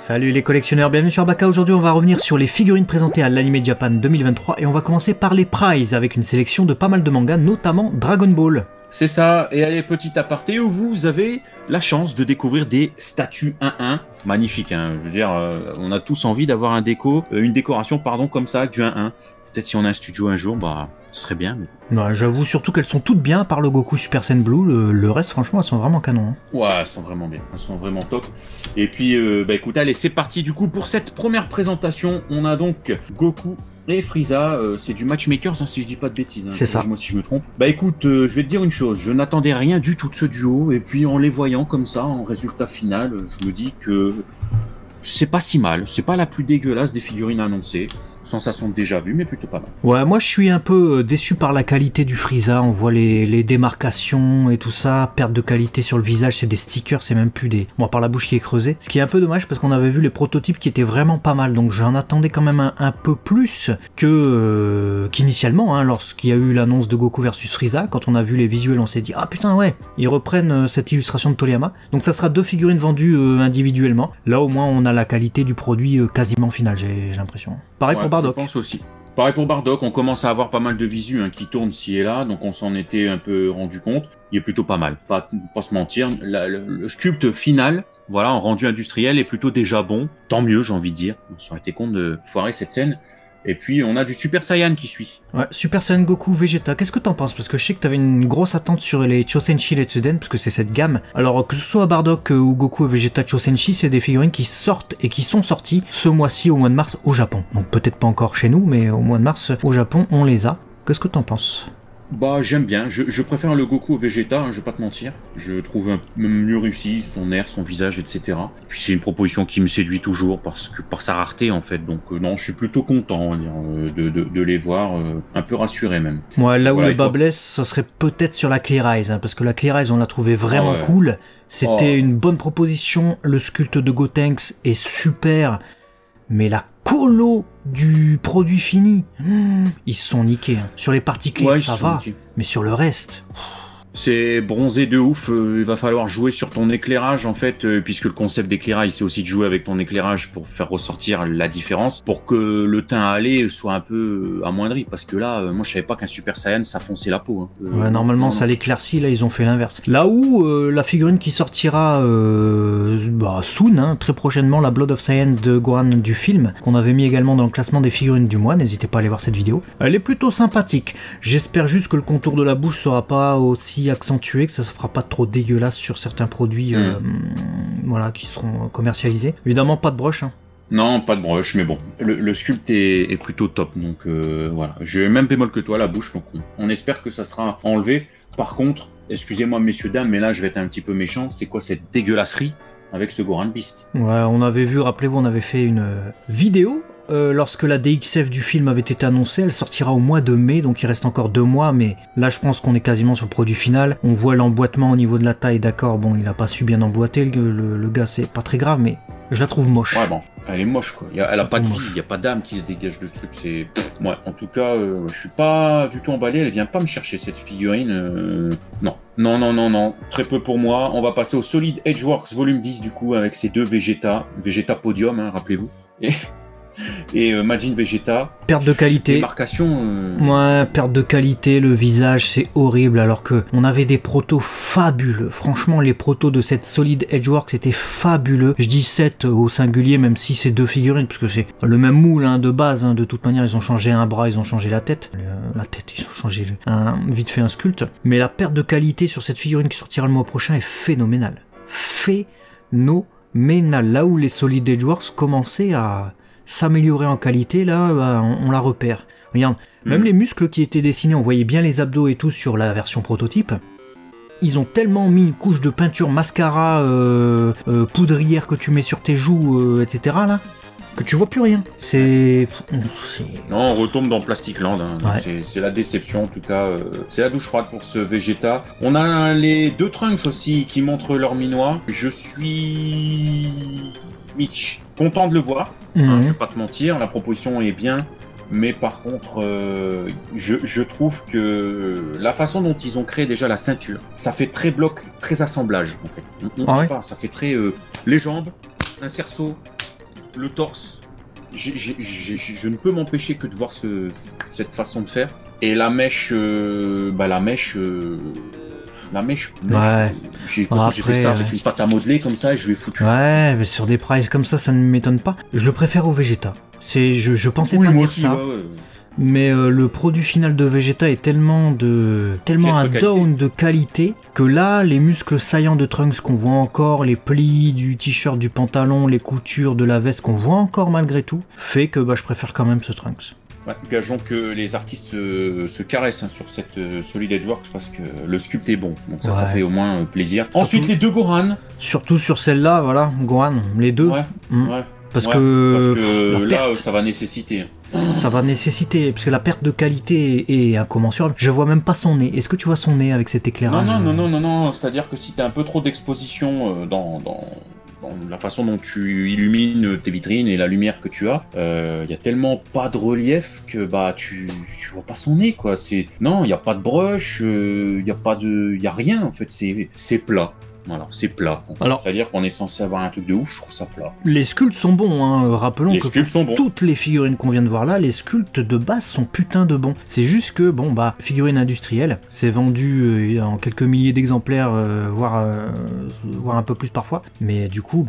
Salut les collectionneurs, bienvenue sur Baka. Aujourd'hui on va revenir sur les figurines présentées à l'Anime Japan 2023 et on va commencer par les prizes avec une sélection de pas mal de mangas, notamment Dragon Ball. C'est ça, et allez, petit aparté où vous avez la chance de découvrir des statues 1-1. Magnifique, hein. Je veux dire, on a tous envie d'avoir une décoration comme ça, du 1-1. Peut-être si on a un studio un jour, bah, ce serait bien. Mais... Ouais, j'avoue surtout qu'elles sont toutes bien, par le Goku Super Saiyan Blue, le reste franchement elles sont vraiment canon. Hein. Ouais, elles sont vraiment bien, elles sont vraiment top. Et puis, bah écoute, allez, c'est parti du coup pour cette première présentation. On a donc Goku et Frieza, c'est du Matchmakers, hein, si je dis pas de bêtises. Hein, c'est ça. Moi si je me trompe. Bah écoute, je vais te dire une chose, je n'attendais rien du tout de ce duo, et puis en les voyant comme ça, en résultat final, je me dis que c'est pas si mal, c'est pas la plus dégueulasse des figurines annoncées. Sensation déjà vue, mais plutôt pas mal. Ouais, moi je suis un peu déçu par la qualité du Frieza, on voit les démarcations et tout ça, perte de qualité sur le visage, c'est des stickers, c'est même plus des... Bon, par la bouche qui est creusée, ce qui est un peu dommage parce qu'on avait vu les prototypes qui étaient vraiment pas mal, donc j'en attendais quand même un peu plus qu'initialement, hein, lorsqu'il y a eu l'annonce de Goku versus Frieza, quand on a vu les visuels on s'est dit « Ah putain ouais, ils reprennent cette illustration de Toriyama », donc ça sera deux figurines vendues individuellement, là au moins on a la qualité du produit quasiment final, j'ai l'impression. Pareil pour Bardock. Je pense aussi. Pareil pour Bardock, on commence à avoir pas mal de visus qui tournent ci et là, donc on s'en était un peu rendu compte. Il est plutôt pas mal, pas se mentir. Le sculpte final, voilà, en rendu industriel, est plutôt déjà bon. Tant mieux, j'ai envie de dire. Ça aurait été con de foirer cette scène. Et puis on a du Super Saiyan qui suit. Ouais, Super Saiyan Goku Vegeta, qu'est-ce que t'en penses? Parce que je sais que t'avais une grosse attente sur les Chosenshi Retsuden, parce que c'est cette gamme. Alors que ce soit Bardock ou Goku et Vegeta Chosenshi, c'est des figurines qui sortent et qui sont sorties ce mois-ci au mois de mars au Japon. Donc peut-être pas encore chez nous, mais au mois de mars au Japon on les a. Qu'est-ce que t'en penses? Bah j'aime bien, je préfère le Goku au Vegeta, je vais pas te mentir. Je trouve mieux réussi, son air, son visage, etc. Puis c'est une proposition qui me séduit toujours parce que par sa rareté en fait. Donc non, je suis plutôt content on va dire, de les voir, un peu rassuré même. Moi là où voilà, le bas blesse, ça serait peut-être sur la Clear Eyes, hein, parce que la Clear Eyes on l'a trouvé vraiment cool. C'était une bonne proposition, le sculpte de Gotenks est super, mais la colo du produit fini, ils se sont niqués. Hein. Sur les parties clés, ça va, mais sur le reste... C'est bronzé de ouf, il va falloir jouer sur ton éclairage en fait, puisque le concept d'éclairage c'est aussi de jouer avec ton éclairage pour faire ressortir la différence, pour que le teint allé soit un peu amoindri, parce que là, moi je savais pas qu'un Super Saiyan ça fonçait la peau. Hein. Ouais, normalement ça l'éclaircit, là ils ont fait l'inverse. Là où la figurine qui sortira soon, hein, très prochainement, la Blood of Saiyan de Gohan du film, qu'on avait mis également dans le classement des figurines du mois, n'hésitez pas à aller voir cette vidéo. Elle est plutôt sympathique, j'espère juste que le contour de la bouche sera pas aussi accentué, que ça ne fera pas trop dégueulasse sur certains produits voilà, qui seront commercialisés. Évidemment pas de brush. Hein. Non, pas de brush, mais bon, le sculpte est plutôt top, donc voilà. J'ai même bémol que toi la bouche, donc on espère que ça sera enlevé. Par contre, excusez-moi messieurs dames, mais là je vais être un petit peu méchant, c'est quoi cette dégueulasserie avec ce Goran Beast? Ouais, on avait vu, rappelez-vous, on avait fait une vidéo lorsque la DXF du film avait été annoncée, elle sortira au mois de mai, donc il reste encore 2 mois, mais là je pense qu'on est quasiment sur le produit final. On voit l'emboîtement au niveau de la taille, d'accord, bon il a pas su bien emboîter, le gars c'est pas très grave, mais je la trouve moche. Ouais bon, elle est moche quoi, elle a pas de vie, il n'y a pas d'âme qui se dégage de ce truc, c'est... Ouais, en tout cas, je suis pas du tout emballé, elle vient pas me chercher cette figurine, non. Non, très peu pour moi. On va passer au Solid Edgeworks volume 10 du coup, avec ces deux Vegeta Podium, hein, rappelez-vous. Et Majin Vegeta. Perte de qualité. Démarcation. Ouais, perte de qualité, le visage c'est horrible alors que on avait des protos fabuleux. Franchement, les protos de cette Solid Edgeworks étaient fabuleux. Je dis 7 au singulier, même si c'est deux figurines, parce que c'est le même moule hein, de base. Hein. De toute manière, ils ont changé un bras, ils ont changé la tête. Ils ont changé vite fait un sculpte. Mais la perte de qualité sur cette figurine qui sortira le mois prochain est phénoménale. Phénoménale. Là où les Solid Edgeworks commençaient à s'améliorer en qualité, là, on la repère. Regarde, même les muscles qui étaient dessinés, on voyait bien les abdos et tout sur la version prototype. Ils ont tellement mis une couche de peinture mascara poudrière que tu mets sur tes joues, etc. là, que tu vois plus rien. Non, on retombe dans Plastic Land. Hein. Ouais. C'est la déception en tout cas. C'est la douche froide pour ce Vegeta. On a les deux Trunks aussi qui montrent leur minois. Je suis content de le voir. Hein, je vais pas te mentir, la proposition est bien. Mais par contre, je trouve que la façon dont ils ont créé déjà la ceinture, ça fait très bloc, très assemblage en fait. On pas, ça fait très les jambes, un cerceau, le torse. Je ne peux m'empêcher que de voir cette façon de faire. Et la mèche, Ouais. J'ai fait ça avec une pâte à modeler comme ça et je lui ai foutu. Ouais, mais sur des prices comme ça ne m'étonne pas. Je le préfère au Vegeta. Je pensais pas dire ça. Ouais. Mais le produit final de Vegeta est tellement un down de qualité que là, les muscles saillants de Trunks qu'on voit encore, les plis du t-shirt, du pantalon, les coutures de la veste qu'on voit encore malgré tout, fait que je préfère quand même ce Trunks. Ouais, gageons que les artistes se caressent sur cette Solid Edgeworks parce que le sculpte est bon, donc ça fait au moins plaisir. Surtout, ensuite les deux Gohan. Surtout sur celle-là, voilà, Gohan, les deux. Ouais. Parce que là, ça va nécessiter. Ça va nécessiter, parce que la perte de qualité est incommensurable. Je vois même pas son nez. Est-ce que tu vois son nez avec cet éclairage? Non. C'est-à-dire que si tu as un peu trop d'exposition dans la façon dont tu illumines tes vitrines et la lumière que tu as, y a tellement pas de relief que tu vois pas son nez, quoi. Non, il y a pas de brush, il y a rien en fait. C'est plat. Voilà, c'est plat. C'est-à-dire qu'on est censé avoir un truc de ouf, je trouve ça plat. Les sculptes sont bons, hein. Rappelons que pour toutes les figurines qu'on vient de voir là, les sculptes de base sont putain de bons. C'est juste que, figurine industrielle, c'est vendu en quelques milliers d'exemplaires, voire un peu plus parfois. Mais du coup,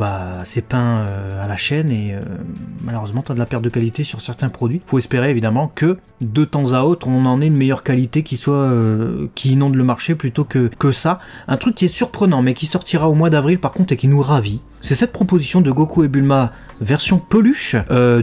c'est peint à la chaîne et malheureusement, t'as de la perte de qualité sur certains produits. Faut espérer évidemment que de temps à autre, on en ait une meilleure qualité qui inonde le marché plutôt que ça. Un truc qui est surprenant, mais qui sortira au mois d'avril par contre et qui nous ravit, c'est cette proposition de Goku et Bulma version peluche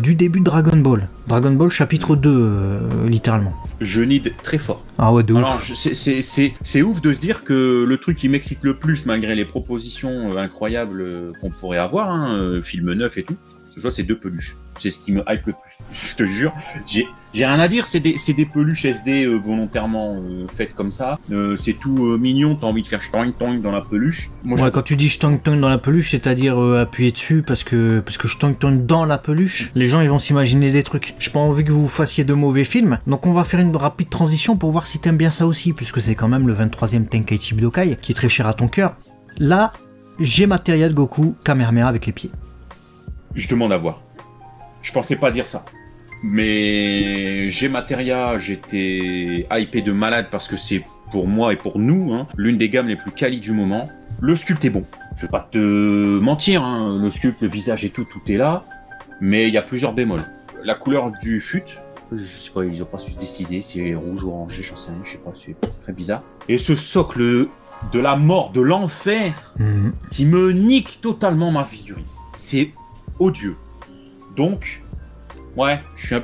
du début de Dragon Ball. Dragon Ball chapitre 2, littéralement. Je nid très fort. Ah ouais, de ouf. Alors, c'est ouf de se dire que le truc qui m'excite le plus, malgré les propositions incroyables qu'on pourrait avoir, film neuf et tout, ce soit ces deux peluches. C'est ce qui me hype le plus. Je te jure, j'ai rien à dire. C'est des peluches SD volontairement faites comme ça. C'est tout mignon. T'as envie de faire ch'tang-tang dans la peluche. Moi, quand tu dis ch'tang-tang dans la peluche, c'est-à-dire appuyer dessus parce que ch'tang-tang dans la peluche, les gens ils vont s'imaginer des trucs. J'ai pas envie que vous fassiez de mauvais films. Donc on va faire une rapide transition pour voir si t'aimes bien ça aussi, puisque c'est quand même le 23e Tenkaichi Budokai qui est très cher à ton cœur. Là, j'ai matériel Goku Kamehameha avec les pieds. Je demande à voir. Je pensais pas dire ça. Mais G-Materia, j'étais hypé de malade parce que c'est pour moi et pour nous l'une des gammes les plus quali du moment. Le sculpte est bon. Je vais pas te mentir, le sculpte, le visage et tout est là. Mais il y a plusieurs bémols. La couleur du fut, je sais pas, ils ont pas su se décider, c'est rouge ou orangé, j'en sais rien, je sais pas, c'est très bizarre. Et ce socle de la mort, de l'enfer, qui me nique totalement ma figurine. C'est odieux. Donc, ouais, je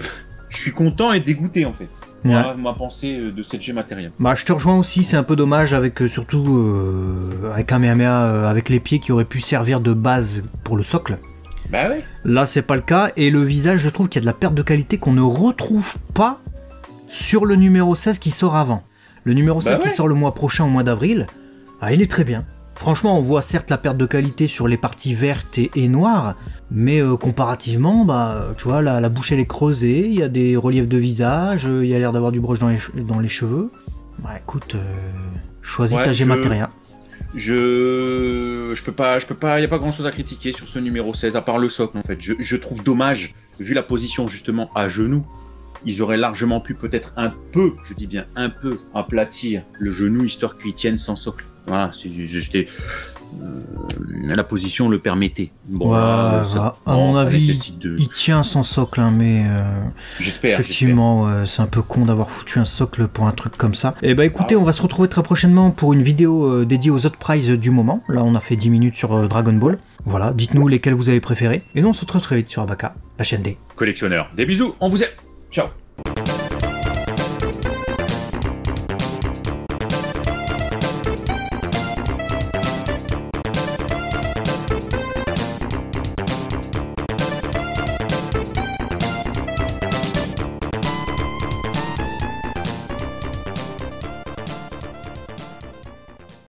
suis content et dégoûté en fait. Voilà ma pensée de cette G-Materia. Je te rejoins aussi, c'est un peu dommage avec surtout avec un Kamehameha avec les pieds qui auraient pu servir de base pour le socle. Bah ouais. Là, c'est pas le cas et le visage, je trouve qu'il y a de la perte de qualité qu'on ne retrouve pas sur le numéro 16 qui sort avant. Le numéro 16 qui sort le mois prochain, au mois d'avril, il est très bien. Franchement, on voit certes la perte de qualité sur les parties vertes et noires, mais comparativement, tu vois, la bouche elle est creusée, il y a des reliefs de visage, il y a l'air d'avoir du brush dans les cheveux. Écoute, choisis ta G-Materia. Je peux pas, il n'y a pas grand chose à critiquer sur ce numéro 16, à part le socle en fait. Je trouve dommage, vu la position justement à genoux, ils auraient largement pu peut-être un peu, je dis bien un peu, aplatir le genou histoire qu'il tienne sans socle. Voilà, la position le permettait. Bon, à mon avis, il tient sans socle, mais j'espère. Effectivement, c'est un peu con d'avoir foutu un socle pour un truc comme ça. Et écoutez, on va se retrouver très prochainement pour une vidéo dédiée aux autres prizes du moment. Là, on a fait 10 minutes sur Dragon Ball. Voilà, dites-nous lesquels vous avez préférés. Et nous, on se retrouve très vite sur Abaka, la chaîne des collectionneurs. Des bisous, on vous aime. Ciao.